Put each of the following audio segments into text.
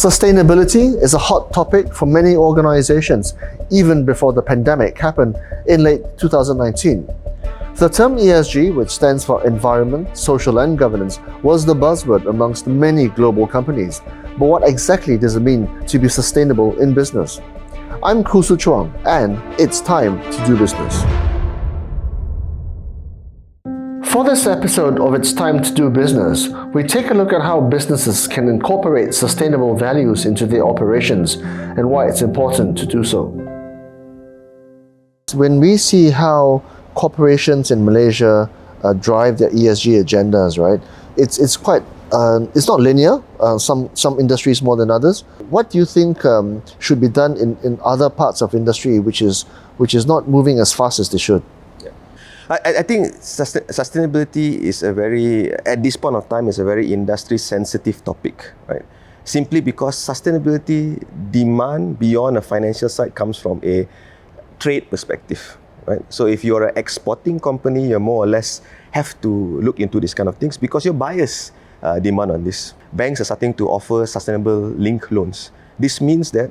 Sustainability is a hot topic for many organizations, even before the pandemic happened in late 2019. The term E.S.G, which stands for Environment, Social and Governance, was the buzzword amongst many global companies. But what exactly does it mean to be sustainable in business? I'm Khoo Hsu Chuang, and it's time to do business. For this episode of It's Time to Do Business, we take a look at how businesses can incorporate sustainable values into their operations and why it's important to do so. When we see how corporations in Malaysia drive their ESG agendas, right? It's quite it's not linear. Some industries more than others. What do you think should be done in other parts of industry which is not moving as fast as they should? I think sustainability is at this point of time, is a very industry-sensitive topic, right? Simply because sustainability demand beyond a financial side comes from a trade perspective, right? So if you're an exporting company, you more or less have to look into these kind of things because your buyers demand on this. Banks are starting to offer sustainable link loans. This means that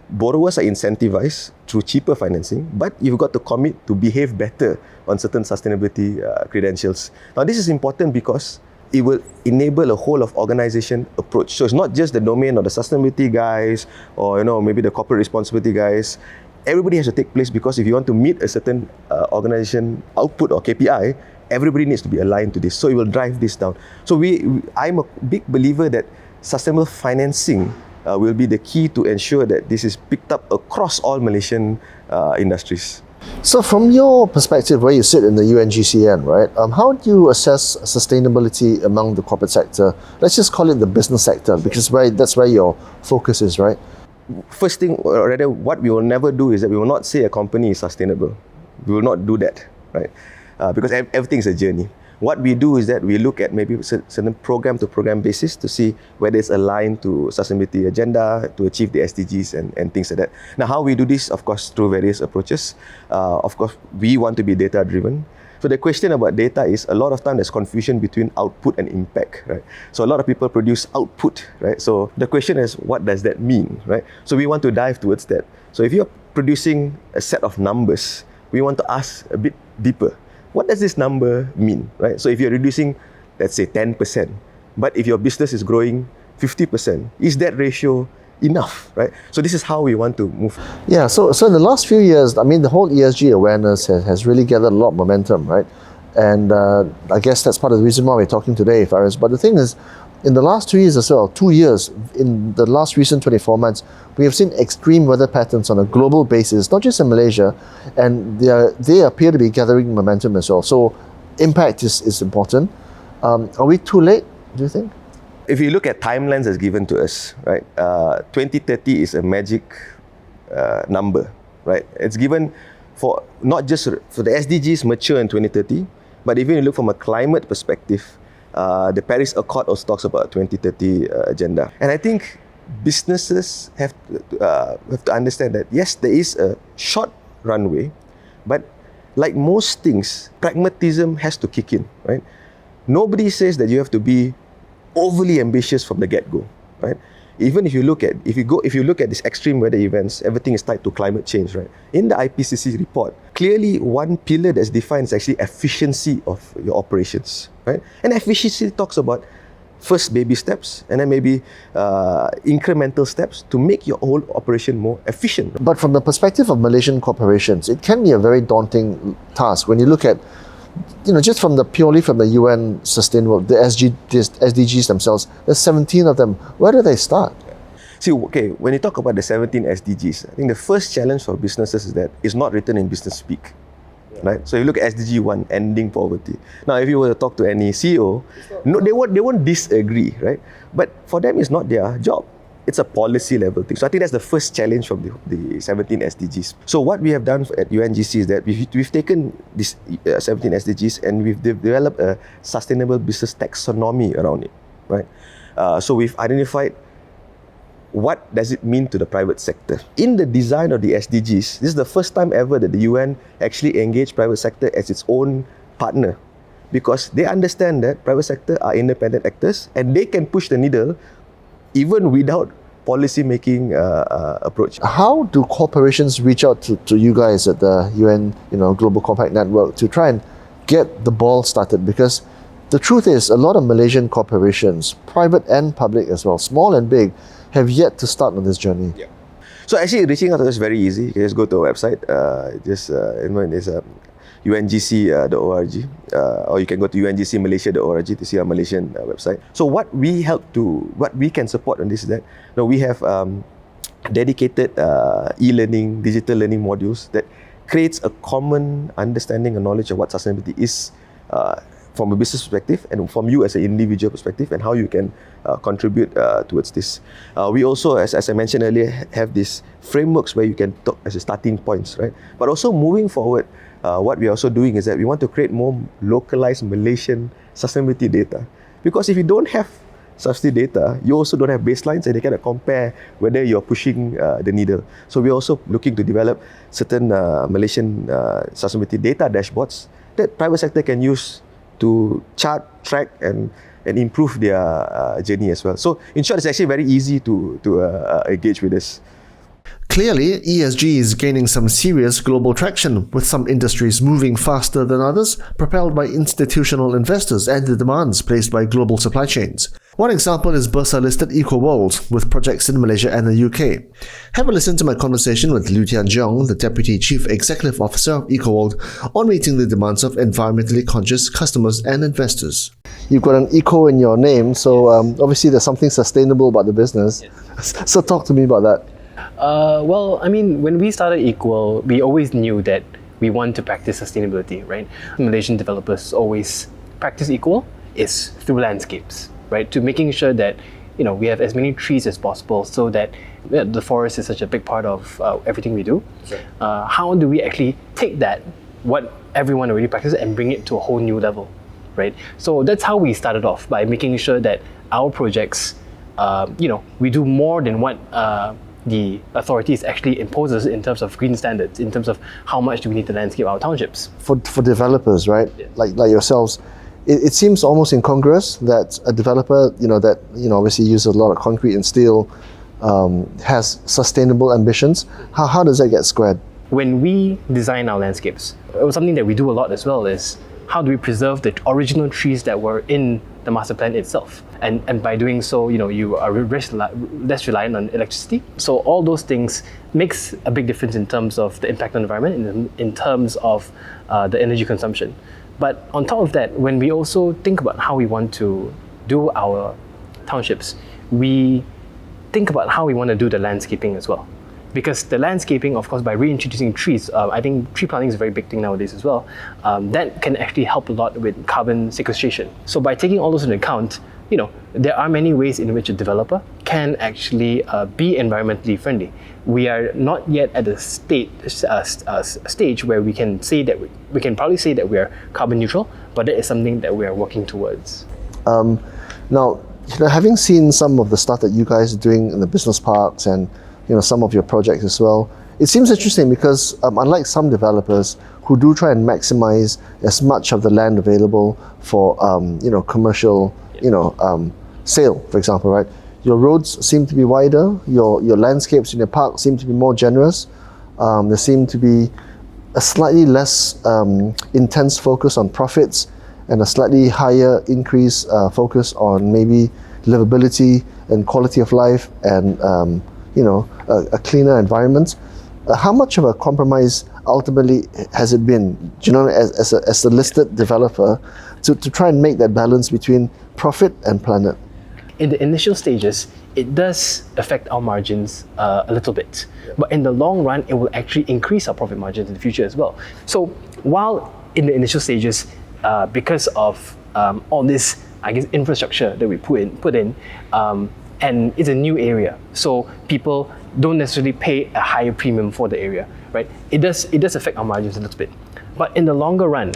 borrowers are incentivized through cheaper financing, but you've got to commit to behave better on certain sustainability credentials. Now, this is important because it will enable a whole of organization approach. So it's not just the domain of the sustainability guys or maybe the corporate responsibility guys. Everybody has to take place because if you want to meet a certain organization output or KPI, everybody needs to be aligned to this. So it will drive this down. So I'm a big believer that sustainable financing will be the key to ensure that this is picked up across all Malaysian industries. So from your perspective, where you sit in the UNGCN, right? How do you assess sustainability among the corporate sector? Let's just call it the business sector because that's where your focus is, right? First thing, or rather what we will never do is that we will not say a company is sustainable. We will not do that, right? Because everything is a journey. What we do is that we look at maybe certain program to program basis to see whether it's aligned to sustainability agenda to achieve the SDGs and things like that. Now, how we do this, of course, through various approaches. Of course, we want to be data driven. So the question about data is a lot of time there's confusion between output and impact, right? So a lot of people produce output, right? So the question is, what does that mean, right? So we want to dive towards that. So if you're producing a set of numbers, we want to ask a bit deeper. What does this number mean, right? So if you're reducing, let's say 10%, but if your business is growing 50%, is that ratio enough, right? So this is how we want to move. Yeah, so in the last few years, I mean, the whole ESG awareness has really gathered a lot of momentum, right? And I guess that's part of the reason why we're talking today, Faroze. But the thing is, in the last 2 years or so, 2 years, in the last recent 24 months, we have seen extreme weather patterns on a global basis, not just in Malaysia, and they appear to be gathering momentum as well. So impact is important. Are we too late, do you think? If you look at timelines as given to us, right, 2030 is a magic number, right? It's given for not just for the SDGs mature in 2030, but even if you look from a climate perspective, the Paris Accord also talks about 2030 agenda. And I think businesses have to understand that, yes, there is a short runway, but like most things, pragmatism has to kick in, right? Nobody says that you have to be overly ambitious from the get-go, right? Even if you look at these extreme weather events, everything is tied to climate change, right? In the IPCC report, clearly one pillar that's defined is actually efficiency of your operations, right? And efficiency talks about first baby steps and then maybe incremental steps to make your whole operation more efficient. But from the perspective of Malaysian corporations, it can be a very daunting task when you look at just purely from the UN Sustainable, the SDGs themselves, there's 17 of them. Where do they start? See, okay, when you talk about the 17 SDGs, I think the first challenge for businesses is that it's not written in business speak, right? So you look at SDG 1, ending poverty. Now, if you were to talk to any CEO, they won't disagree, right? But for them, it's not their job. It's a policy level thing. So I think that's the first challenge from the 17 SDGs. So what we have done at UNGC is that we've taken these 17 SDGs and we've developed a sustainable business taxonomy around it, right? So we've identified what does it mean to the private sector. In the design of the SDGs, this is the first time ever that the UN actually engaged private sector as its own partner, because they understand that private sector are independent actors and they can push the needle even without policy making approach. How do corporations reach out to you guys at the UN, Global Compact Network to try and get the ball started? Because the truth is, a lot of Malaysian corporations, private and public as well, small and big, have yet to start on this journey. Yeah. So actually, reaching out to us is very easy. You can just go to our website. It's ungc.org, or you can go to ungcmalaysia.org to see our Malaysian website. So what we can support on this is that we have dedicated e-learning, digital learning modules that creates a common understanding and knowledge of what sustainability is from a business perspective and from you as an individual perspective, and how you can contribute towards this. We also, as I mentioned earlier, have these frameworks where you can talk as a starting points, right? But also moving forward, what we are also doing is that we want to create more localized Malaysian sustainability data. Because if you don't have sustainability data, you also don't have baselines, and they cannot compare whether you're pushing the needle. So we're also looking to develop certain Malaysian sustainability data dashboards that private sector can use to chart, track, and improve their journey as well. So in short, it's actually very easy to engage with this. Clearly, ESG is gaining some serious global traction, with some industries moving faster than others, propelled by institutional investors and the demands placed by global supply chains. One example is Bursa-listed EcoWorld, with projects in Malaysia and the UK. Have a listen to my conversation with Liew Tian Xiong, the Deputy Chief Executive Officer of EcoWorld, on meeting the demands of environmentally conscious customers and investors. You've got an eco in your name, so obviously there's something sustainable about the business. Yes. So talk to me about that. Well, I mean, when we started EcoWorld, we always knew that we want to practice sustainability, right? Malaysian developers always practice EcoWorld is through landscapes, right? To making sure that we have as many trees as possible, so that the forest is such a big part of everything we do. Sure. How do we actually take that, what everyone already practices, and bring it to a whole new level, right? So that's how we started off, by making sure that our projects, we do more than what the authorities actually imposes in terms of green standards, in terms of how much do we need to landscape our townships. For developers, right? Yeah. Like yourselves, it seems almost incongruous that a developer, that obviously uses a lot of concrete and steel, has sustainable ambitions. How does that get squared? When we design our landscapes, something that we do a lot as well is, how do we preserve the original trees that were in the master plan itself? And by doing so, you are less reliant on electricity. So all those things makes a big difference in terms of the impact on the environment, and in terms of the energy consumption. But on top of that, when we also think about how we want to do our townships, we think about how we want to do the landscaping as well. Because the landscaping, of course, by reintroducing trees, I think tree planting is a very big thing nowadays as well. That can actually help a lot with carbon sequestration. So by taking all those into account, there are many ways in which a developer can actually be environmentally friendly. We are not yet at the stage where we can say that we can probably say that we are carbon neutral, but that is something that we are working towards. Now, having seen some of the stuff that you guys are doing in the business parks and some of your projects as well, it seems interesting because unlike some developers who do try and maximize as much of the land available for commercial sale, for example, right? Your roads seem to be wider, your landscapes in your park seem to be more generous. There seem to be a slightly less intense focus on profits, and a slightly higher increase focus on maybe livability and quality of life, and a cleaner environment. How much of a compromise ultimately has it been, as a listed developer, to try and make that balance between profit and planet? In the initial stages, it does affect our margins a little bit. But in the long run, it will actually increase our profit margins in the future as well. So while in the initial stages, because of all this, infrastructure that we put in, and it's a new area, so people don't necessarily pay a higher premium for the area, right? It does affect our margins a little bit. But in the longer run,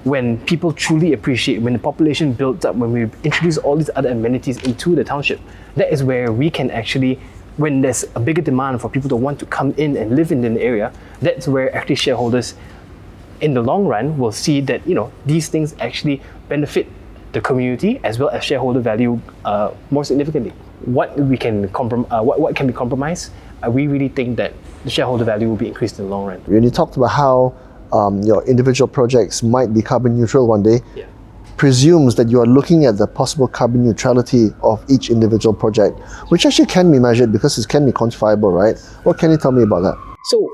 when people truly appreciate, when the population builds up, when we introduce all these other amenities into the township, that is where we can actually, when there's a bigger demand for people to want to come in and live in the area, that's where actually shareholders in the long run will see that these things actually benefit the community as well as shareholder value more significantly. what can be compromised, we really think that the shareholder value will be increased in the long run. When you talked about how your individual projects might be carbon neutral one day, Yeah. presumes that you are looking at the possible carbon neutrality of each individual project, which actually can be measured because it can be quantifiable, right? What can you tell me about that? So,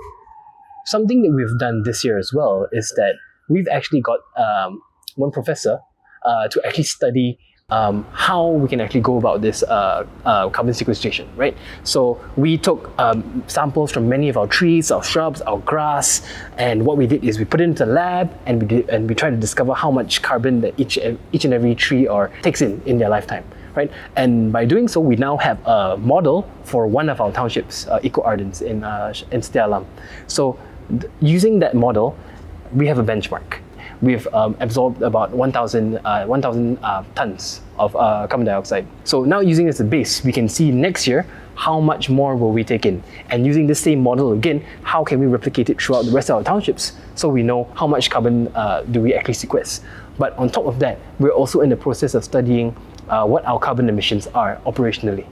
something that we've done this year as well is that we've actually got one professor to actually study how we can actually go about this carbon sequestration, right? So we took samples from many of our trees, our shrubs, our grass, and what we did is we put it into the lab and we tried to discover how much carbon that each and every tree takes in their lifetime, right? And by doing so, we now have a model for one of our townships, Eco Ardens in Setia Alam. So using that model, we have a benchmark. We've absorbed about 1,000 tons of carbon dioxide. So now using it as a base, we can see next year how much more will we take in. And using the same model again, how can we replicate it throughout the rest of our townships so we know how much carbon do we actually sequester. But on top of that, we're also in the process of studying what our carbon emissions are operationally,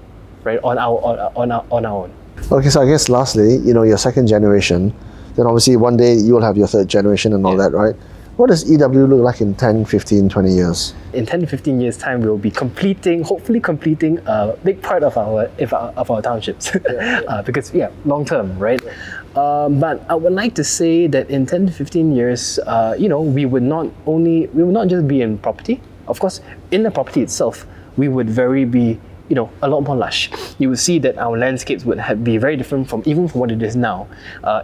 right, on our own. Okay, so I guess lastly, your second generation, then obviously one day you will have your third generation and all that, right? What does EW look like in 10, 15, 20 years? In 10 to 15 years' time, we'll be hopefully completing a big part of our townships. Because, long term, right? But I would like to say that in 10 to 15 years, we would not just be in property. Of course, in the property itself, we would be a lot more lush. You will see that our landscapes would be very different from what it is now,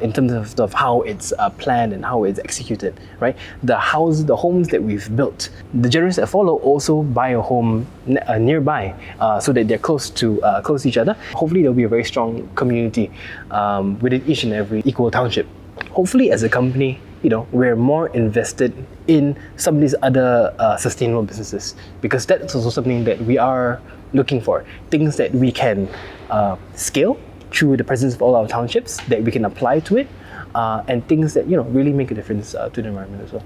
in terms of how it's planned and how it's executed, right? The homes that we've built, the generations that follow also buy a home nearby, so that they're close to each other. Hopefully, there'll be a very strong community within each and every eco township. Hopefully, as a company, we're more invested in some of these other sustainable businesses, because that's also something that we are looking for. Things that we can scale through the presence of all our townships, that we can apply to it, and things that really make a difference to the environment as well.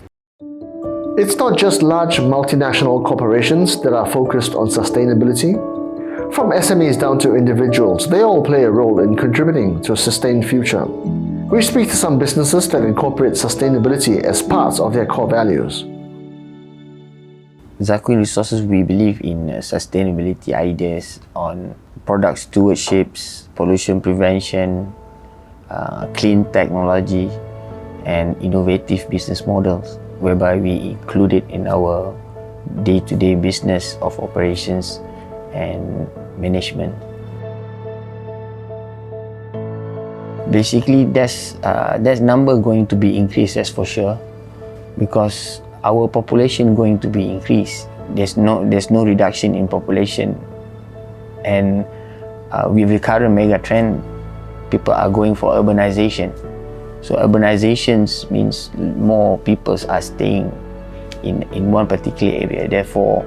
It's not just large multinational corporations that are focused on sustainability. From SMEs down to individuals, they all play a role in contributing to a sustained future. We speak to some businesses that incorporate sustainability as parts of their core values. Zaquin Resources, we believe in sustainability ideas on product stewardships, pollution prevention, clean technology, and innovative business models, whereby we include it in our day-to-day business of operations and management. Basically, that's number going to be increased, that's for sure, because our population going to be increased. There's no reduction in population, and with the current mega trend, people are going for urbanization. So urbanizations means more people are staying in one particular area. Therefore,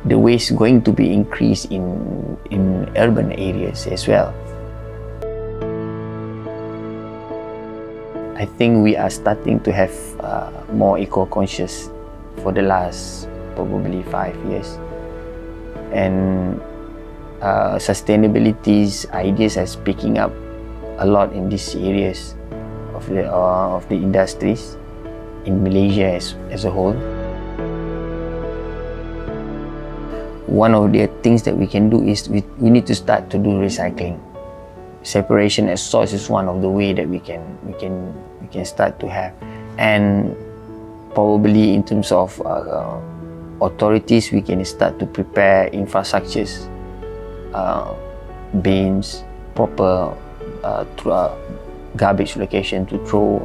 the waste is going to be increased in urban areas as well. I think we are starting to have more eco-conscious for the last probably 5 years, and sustainability's ideas are picking up a lot in these areas of the industries in Malaysia as a whole. One of the things that we can do is we need to start to do recycling. Separation at source is one of the way that we can start to have, and probably in terms of authorities, we can start to prepare infrastructures, bins, proper garbage location to throw.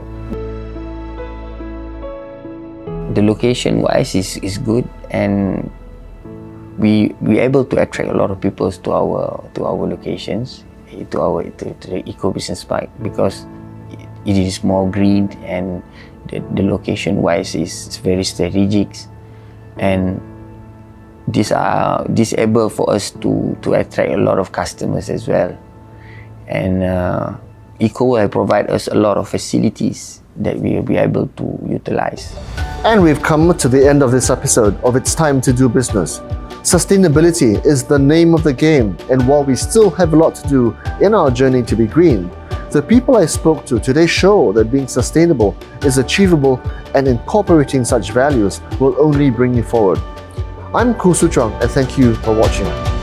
The location wise is good, and we able to attract a lot of people to our locations, to the eco business park, because it is more green, and the location wise is very strategic, and these able for us to attract a lot of customers as well. And EcoWorld provide us a lot of facilities that we will be able to utilize. And we've come to the end of this episode of It's Time to Do Business. Sustainability is the name of the game, and while we still have a lot to do in our journey to be green, the people I spoke to today show that being sustainable is achievable, and incorporating such values will only bring you forward. I'm Khoo Hsu Chuang, and thank you for watching.